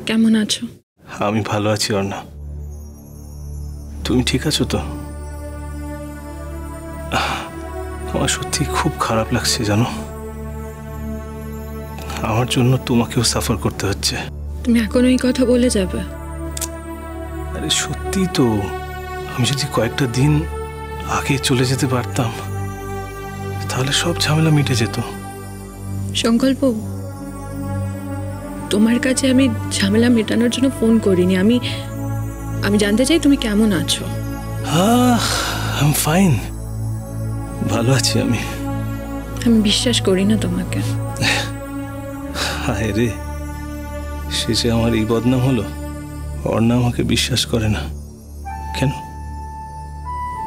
কেমন আছো? আমি ভালো আছি অর্ণা। তুমি ঠিক আছো তো? আমার সত্যি খুব খারাপ লাগছে জানো, আমার জন্য তোমাকেও সাফার করতে হচ্ছে। তুমি এখনো এই কথা বলে যাবে? আরে সত্যি তো, আমি যদি কয়েকটা দিন আগে চলে যেতে পারতাম তাহলে সব ঝামেলা মিটে যেত। সংকল্প, তোমার কাছে আমি ঝামেলা মেটানোর জন্য ফোন করিনি। আমি জানতে চাই তুমি কেমন আছো। আই এম ফাইন, ভালো আছি আমি। আমি বিশ্বাস করি না তোমাকে। হায় রে, শেষে আমার এই বদনাম হলো। অর্ণা আমাকে বিশ্বাস করে না কেন?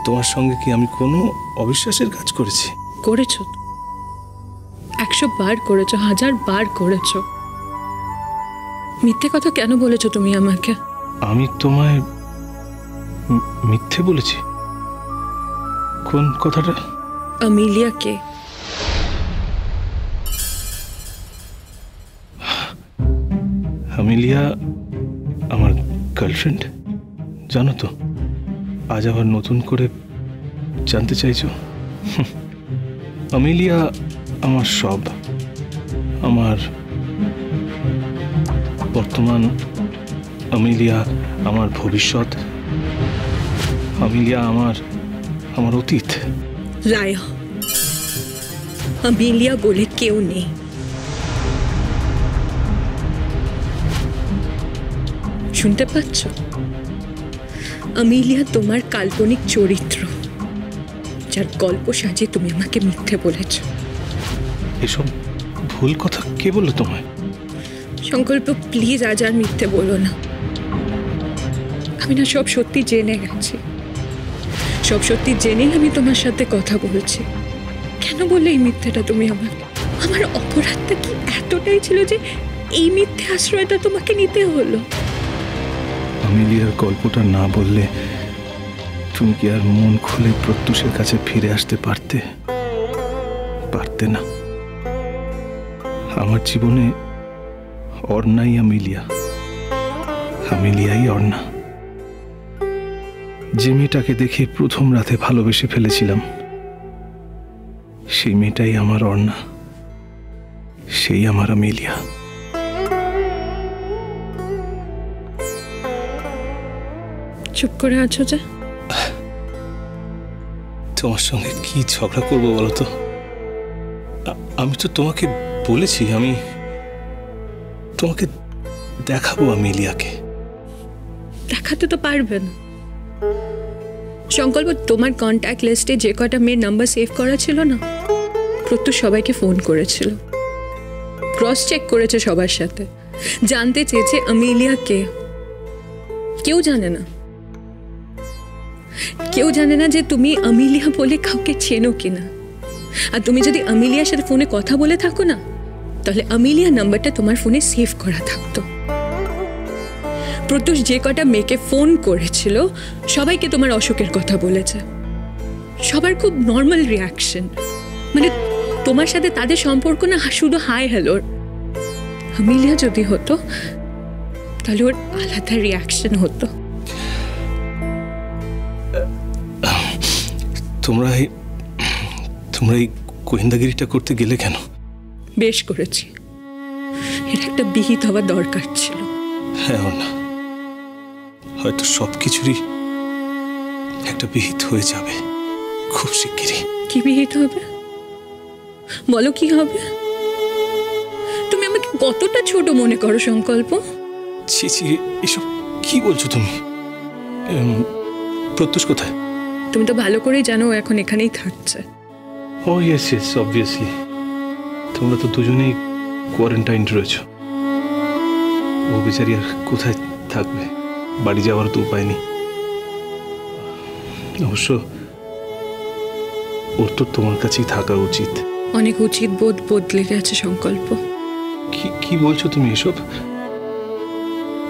তোমার সঙ্গে কি আমি কোনো অবিশ্বাসের কাজ করেছি? করেছো, 100 বার করেছো, 1000 বার করেছো। মিথ্যে কথা কেন বলেছো তুমি আমাকে? আমি তোমায় মিথ্যে বলেছি? কোন কথাটা? আমিলিয়া কে? আমিলিয়া আমার গার্লফ্রেন্ড। জানো তো, আজ আবার নতুন করে জানতে চাইছো? আমিলিয়া আমার সব, আমার বর্তমান, আমিলিয়া আমার ভবিষ্যৎ, আমিলিয়া আমার অতীত। রায়া, আমিলিয়া বলে কেউ নেই। শুনতে পাচ্ছ? আমিলিয়া তোমার কাল্পনিক চরিত্র, যার গল্প সাজিয়ে তুমি আমাকে মিথ্যে বলেছ। এসব ভুল কথা কে বললো তোমায়? সংকল্প, প্লিজ আজ আর মিথ্যে বলো না। আমি না সব সত্যি জেনে গেছি, সব সত্যি জেনেই আমি তোমার সাথে কথা বলছি। কেন বললে এই মিথ্যেটা তুমি আমাকে? আমার অপরাধটা কি এতটাই ছিল যে এই মিথ্যে আশ্রয়টা তোমাকে নিতে হলো? আমিলিয়ার গল্পটা না বললে তুমি কি আর মন খুলে প্রত্যুষের কাছে ফিরে আসতে পারতে? পারতে না। আমার জীবনে অর্ণাই আমিলিয়া, আমিলিয়াই অর্ণা। যে মেয়েটাকে দেখে প্রথম রাতে ভালোবেসে ফেলেছিলাম, সেই মেয়েটাই আমার অর্ণা, সেই আমার আমিলিয়া। চুপ করে আছো যে? তোমার সঙ্গে কি ঝগড়া করবো বলো তো? আমি তো তোমাকে বলেছি আমি তোমাকে দেখাবো আমিলিয়াকে। দেখাতে তো পারবে না। সংকল্প, তোমার কন্ট্যাক্ট লিস্টে যে কটা মেয়ের নাম্বার সেভ করা ছিল না, প্রত্যুষ সবাইকে ফোন করেছিল, ক্রস চেক করেছে সবার সাথে, জানতে চেয়েছে আমিলিয়া কে। কেউ জানে না, কেউ জানে না যে তুমি আমিলিয়া বলে কাউকে চেনো কিনা। আর তুমি যদি আমিলিয়ার সাথে ফোনে কথা বলে থাকো না, তাহলে আমিলিয়া নাম্বারটা তোমার ফোনে সেভ করা থাকতো। প্রত্যুষ যে কটা মেয়েকে ফোন করেছিল সবাইকে তোমার অসুখের কথা বলেছে। সবার খুব নর্মাল রিয়াকশন, মানে তোমার সাথে তাদের সম্পর্ক না শুধু হাই হ্যালোর। আমিলিয়া যদি হতো তাহলে ওর আলাদা রিয়াকশন হতো। তোমরা এই গোয়েন্দাগিরিটা করতে গেলে কেন? বেশ করেছি, এর একটা বিহিত হওয়া দরকার ছিল। হ্যাঁ না, হয়তো সবকিছুরই একটা বিহিত হয়ে যাবে খুব শিগগিরই। কি বিহিত হবে বলো? কি হবে? তুমি আমাকে কতটা ছোট মনে করো সংকল্প? ছি ছি, এসব কি বলছো তুমি? প্রত্যুষ কোথায়? তুমি তো ভালো করেই জানো ও এখন এখানেই থাকছে। ও ইয়েস ইয়েস, অবভিয়াসলি। তোমরা তো দুজনেই কোয়ারেন্টাইন রয়েছো। ও বেচারি আর কোথায় থাকবে? বাড়ি যাওয়ার তো উপায় নেই। অবশ্য ওর তো তোমার কাছেই থাকা উচিত। অনেক উচিত বোধ বদলে গেছে সংকল্প। কি বলছো তুমি এসব?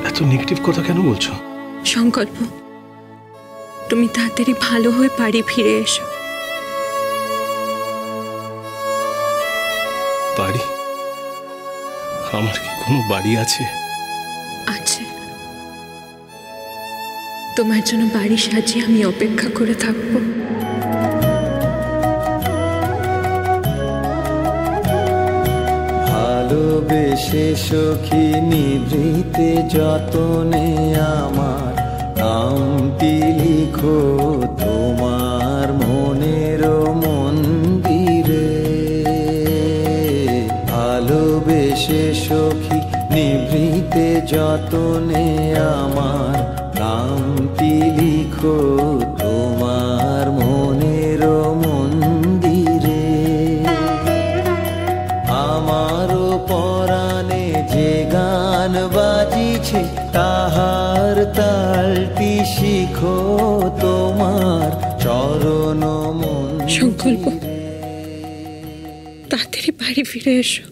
এত নেগেটিভ কথা কেন বলছো? সংকল্প, তুমি তাড়াতাড়ি ভালো হয়ে বাড়ি ফিরে এসো। বাড়ি? আমার কি কোনো বাড়ি আছে? আছে। তোমার জন্য বাড়ি সাজিয়ে আমি অপেক্ষা করে থাকবো। ভালোবেসে সখী নিভৃতে যতনে আমার নামটি লিখো তোমার মনের মন্দিরে। ভালোবেসে সখী নিভৃতে যতনে আমার নামটি লিখো তোমার মনের মন্দিরে। আমারও পরাণে যে গান বাজিছে তাহার তালটি শিখো তোমার চরণ সংকল্প, মন্দিরে। তাড়াতাড়ি বাড়ি ফিরে এসো।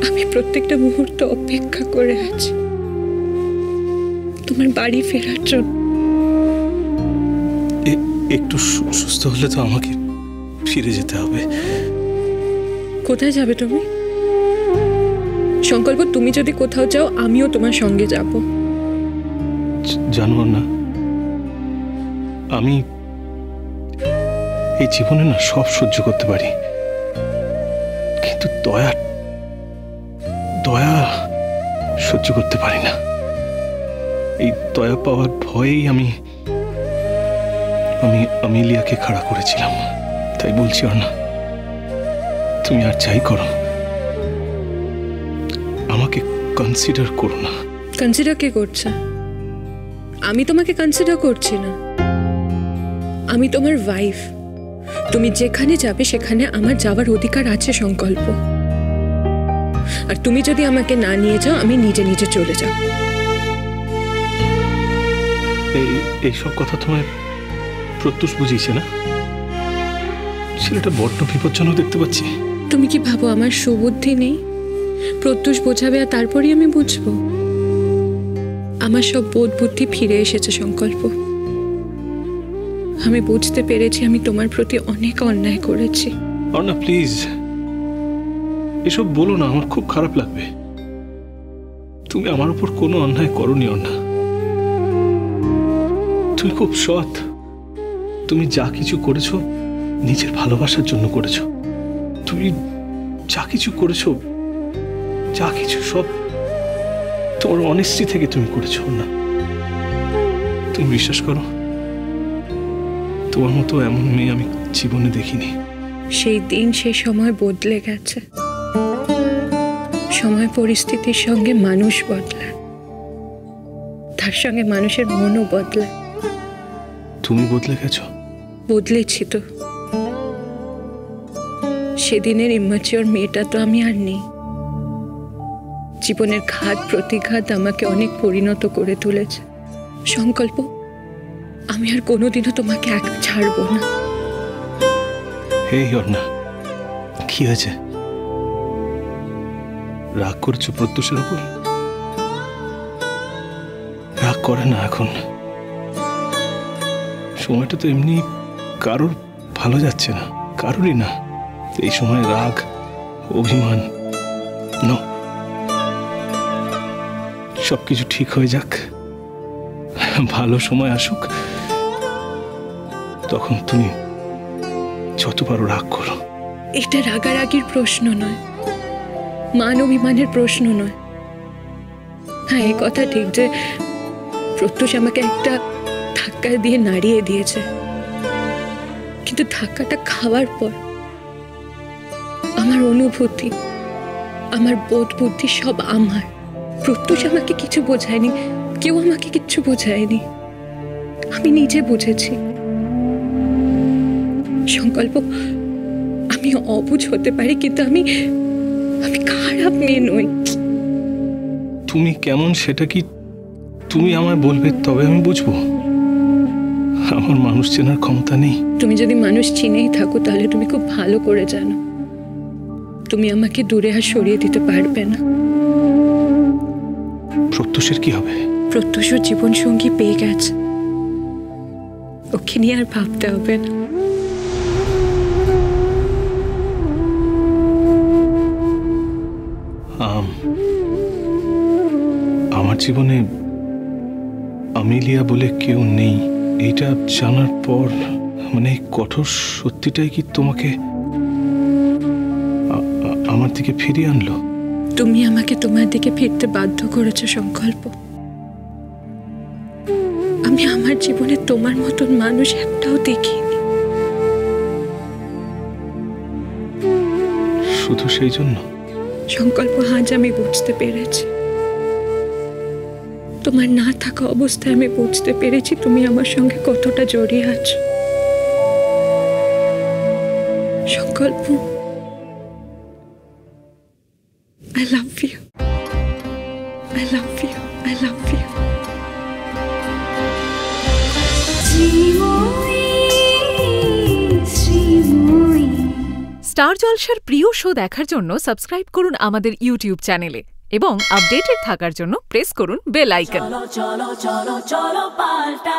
আমি প্রত্যেকটা মুহূর্ত অপেক্ষা করে আছি তোমার বাড়ি ফেরার জন্য। একটু সুস্থ হলে তো আমাকে ফিরে যেতে হবে। কোথায় যাবে তুমি? সংকল্প, তুমি যদি কোথাও যাও আমিও তোমার সঙ্গে যাব। জানো না, আমি এই জীবনে না সব সহ্য করতে পারি, কিন্তু দয়া সহ্য করতে পারি না। এই দয়া পাওয়ার ভয়েই আমি আমিলিয়াকে খাড়া করেছিলাম। তাই বলছি না, তুমি আর যাই করো আমাকে কনসিডার করো না। কনসিডার কে করছে? আমি তোমাকে কনসিডার করছি না। আমি তোমার ওয়াইফ। তুমি যেখানে যাবে সেখানে আমার যাওয়ার অধিকার আছে সংকল্প। আর তুমি যদি আমাকে না নিয়ে যাও আমি নিজে নিজে চলে যাব। এইসব কথা তোমায় প্রত্যুষ বুঝিয়েছে না? ছেলেটা বড্ড বিপজ্জনক দেখতে পাচ্ছি। তুমি কি ভাবো আমার সুবুদ্ধি নেই? প্রত্যুষ বোঝাবে আর তারপরেই আমি বুঝবো। আমার সব বোধ বুদ্ধি ফিরে এসেছে সংকল্প। আমি বুঝতে পেরেছি আমি তোমার প্রতি অনেক অন্যায় করেছি। অর্ণা প্লিজ এসব বলো না, আমার খুব খারাপ লাগবে। তুমি আমার উপর কোনো অন্যায় করোনি অর্ণা। তুমি খুব সৎ। তুমি যা কিছু করেছো নিজের ভালোবাসার জন্য করেছো। তুমি যা কিছু করেছো, যা কিছু সব তোমার অনেস্টি থেকে তুমি করেছো না। তুমি বিশ্বাস করো, তোমার মতো এমন মেয়ে আমি জীবনে দেখিনি। সেই দিন সেই সময় বদলে গেছে। সময় পরিস্থিতির সঙ্গে মানুষ বদলায়, তার সঙ্গে মানুষের মনও বদলায়। তুমি বদলে গেছো। বদলেছি তো। সেদিনের ইম্যাচিওর মেয়েটা তো আমি আর নেই। জীবনের ঘাত প্রতিঘাত আমাকে অনেক পরিণত করে তুলেছে সংকল্প। আমি আর কোনোদিনও তোমাকে এক ছাড়বো না। হে অর্ণা, কি হয়েছে? রাগ করছো প্রত্যুষের উপর? রাগ করে না এখন। সময়টা তো এমনি কারোর ভালো যাচ্ছে না, কারোরই না। এই সময় রাগ অভিমান নো, সবকিছু ঠিক হয়ে যাক, ভালো সময় আসুক, তখন তুমি যত পারো রাগ করো। এটা রাগারাগির প্রশ্ন নয়, মান অভিমানের প্রশ্ন নয়। হ্যাঁ, এই কথা ঠিক যে প্রত্যুষ আমাকে একটা ধাক্কা দিয়ে নাড়িয়ে দিয়েছে, কিন্তু ধাক্কাটা খাওয়ার পর আমার অনুভূতি, আমার বোধ বুদ্ধি সব আমার। প্রত্যুষ আমাকে কিছু বোঝায়নি, কেউ আমাকে কিচ্ছু বোঝায়নি, আমি নিজে বুঝেছি। সংকল্প, আমি অবুঝ হতে পারি, কিন্তু আমি খারাপ মেয়ে নই। তুমি কেমন সেটা কি তুমি আমায় বলবে, তবে আমি বুঝবো। আমার মানুষ চেনার ক্ষমতা নেই। তুমি যদি মানুষ চিনেই থাকো তাহলে তুমি খুব ভালো করে জানো তুমি আমাকে দূরে আর সরিয়ে দিতে পারবে না। প্রত্যুষের কি হবে? প্রত্যুষ জীবন সঙ্গী পেয়ে গেছে, ওকে নিয়ে আর ভাবতে হবে না। আমার জীবনে আমিলিয়া বলে কেউ নেই, এটা জানার পর মানে এই কঠোর সত্যিটাই কি তোমাকে আমার দিকে ফিরিয়ে আনলো? তুমি আমাকে তোমার দিকে ফিরতে বাধ্য করেছো সংকল্প। আমি আমার জীবনে তোমার মতন মানুষ একটাও দেখিনি। শুধু সেই জন্য? সংকল্প, আজ আমি বুঝতে পেরেছি, তোমার না থাকা অবস্থায় আমি বুঝতে পেরেছি তুমি আমার সঙ্গে কতটা জড়িয়ে আছো। সংকল্প, I love you. I love you. I love you. Star জলসার প্রিয় শো দেখার জন্য সাবস্ক্রাইব করুন আমাদের ইউটিউব চ্যানেলে এবং আপডেটেড থাকার জন্য প্রেস করুন বেল আইকন। চলো চলো চলো চলো পাল্টা